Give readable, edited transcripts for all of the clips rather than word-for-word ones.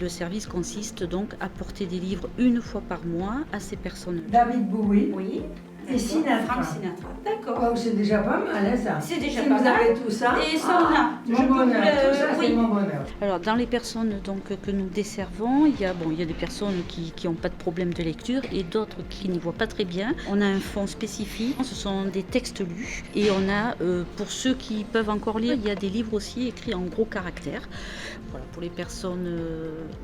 le service consiste donc à porter des livres une fois par mois à ces personnes. David Bowie. Oui. Et Sinatra. Frank Sinatra. D'accord. Oh, c'est déjà pas mal, hein, ça. C'est déjà si pas vous mal. avez tout ça. Et ça, on a. Mon bonheur. Tout ça, oui. c'est mon bonheur. Alors, dans les personnes donc, que nous desservons, il y a des personnes qui n'ont pas de problème de lecture et d'autres qui n'y voient pas très bien. On a un fonds spécifique, ce sont des textes lus. Et on a, pour ceux qui peuvent encore lire, il y a des livres aussi écrits en gros caractères. Voilà, pour les personnes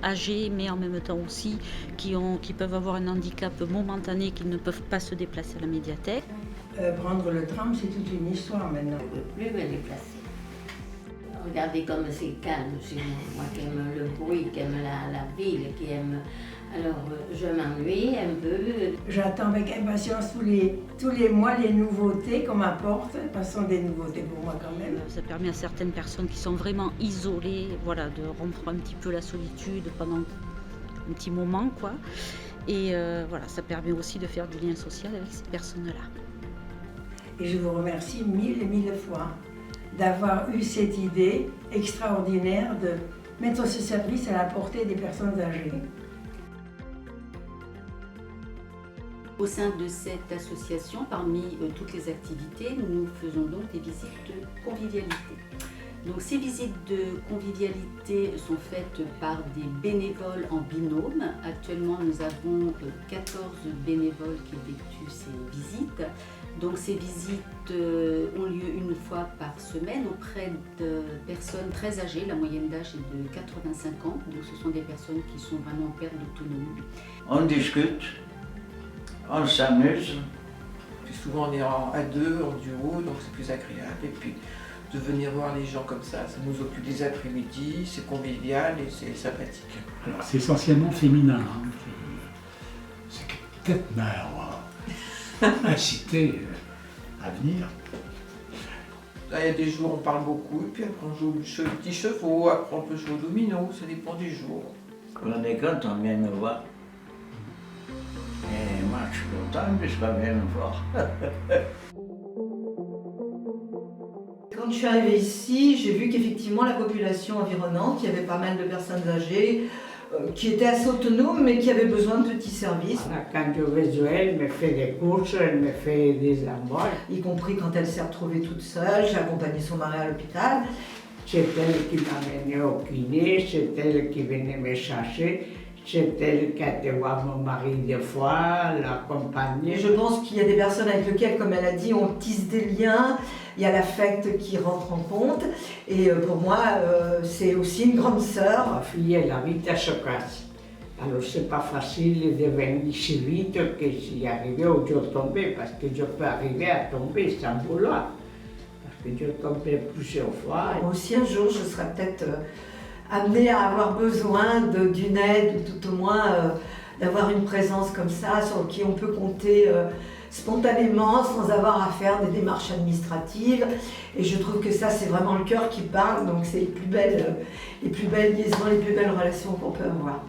âgées, mais en même temps aussi qui peuvent avoir un handicap momentané, qui ne peuvent pas se déplacer à la médiathèque. Prendre le tram, c'est toute une histoire maintenant. Je ne peux plus me déplacer. Regardez comme c'est calme chez moi qui aime le bruit, qui aime la ville, qui aime... Alors je m'ennuie un peu. J'attends avec impatience tous les mois les nouveautés qu'on m'apporte, parce que ce sont des nouveautés pour moi quand même. Ça permet à certaines personnes qui sont vraiment isolées, de rompre un petit peu la solitude pendant un petit moment, quoi. Et ça permet aussi de faire du lien social avec ces personnes-là. Et je vous remercie mille et mille fois d'avoir eu cette idée extraordinaire de mettre ce service à la portée des personnes âgées. Au sein de cette association, parmi toutes les activités, nous faisons donc des visites de convivialité. Donc ces visites de convivialité sont faites par des bénévoles en binôme. Actuellement, nous avons 14 bénévoles qui effectuent ces visites. Donc ces visites ont lieu une fois par semaine auprès de personnes très âgées. La moyenne d'âge est de 85 ans. Donc ce sont des personnes qui sont vraiment en perte d'autonomie. On discute, on s'amuse. Puis souvent on est à deux, en duo, donc c'est plus agréable. Et puis de venir voir les gens comme ça nous occupe des après-midi, c'est convivial et c'est sympathique. Alors c'est essentiellement féminin. C'est peut-être inciter à venir. Là, il y a des jours où on parle beaucoup, et puis après on joue le petit chevaux, après on peut jouer au domino, ça dépend du jour. Quand on est content, on vient me voir. Et moi, je suis content puisqu'on vient me voir. Quand je suis arrivée ici, j'ai vu qu'effectivement la population environnante, il y avait pas mal de personnes âgées qui étaient assez autonomes mais qui avaient besoin de petits services. Quand je vais, elle me fait des courses, elle me fait des armoires. Y compris quand elle s'est retrouvée toute seule, j'ai accompagné son mari à l'hôpital. C'est elle qui m'amenait au kiné, c'est elle qui venait me chercher. C'est elle qui a été voir mon mari des fois, l'accompagner. Et je pense qu'il y a des personnes avec lesquelles, comme elle a dit, on tisse des liens, il y a l'affect qui rentre en compte. Et pour moi, c'est aussi une grande sœur. Ma fille, elle habite à Socas. Alors c'est pas facile de venir si vite que j'y arrivais ou je tombais, parce que je peux arriver à tomber sans vouloir. Parce que je tombais plusieurs fois. Moi aussi, un jour, je serais peut-être amenée à avoir besoin d'une aide, ou tout au moins d'avoir une présence comme ça, sur qui on peut compter spontanément, sans avoir à faire des démarches administratives. Et je trouve que ça, c'est vraiment le cœur qui parle, donc c'est les plus belles liaisons, les plus belles relations qu'on peut avoir.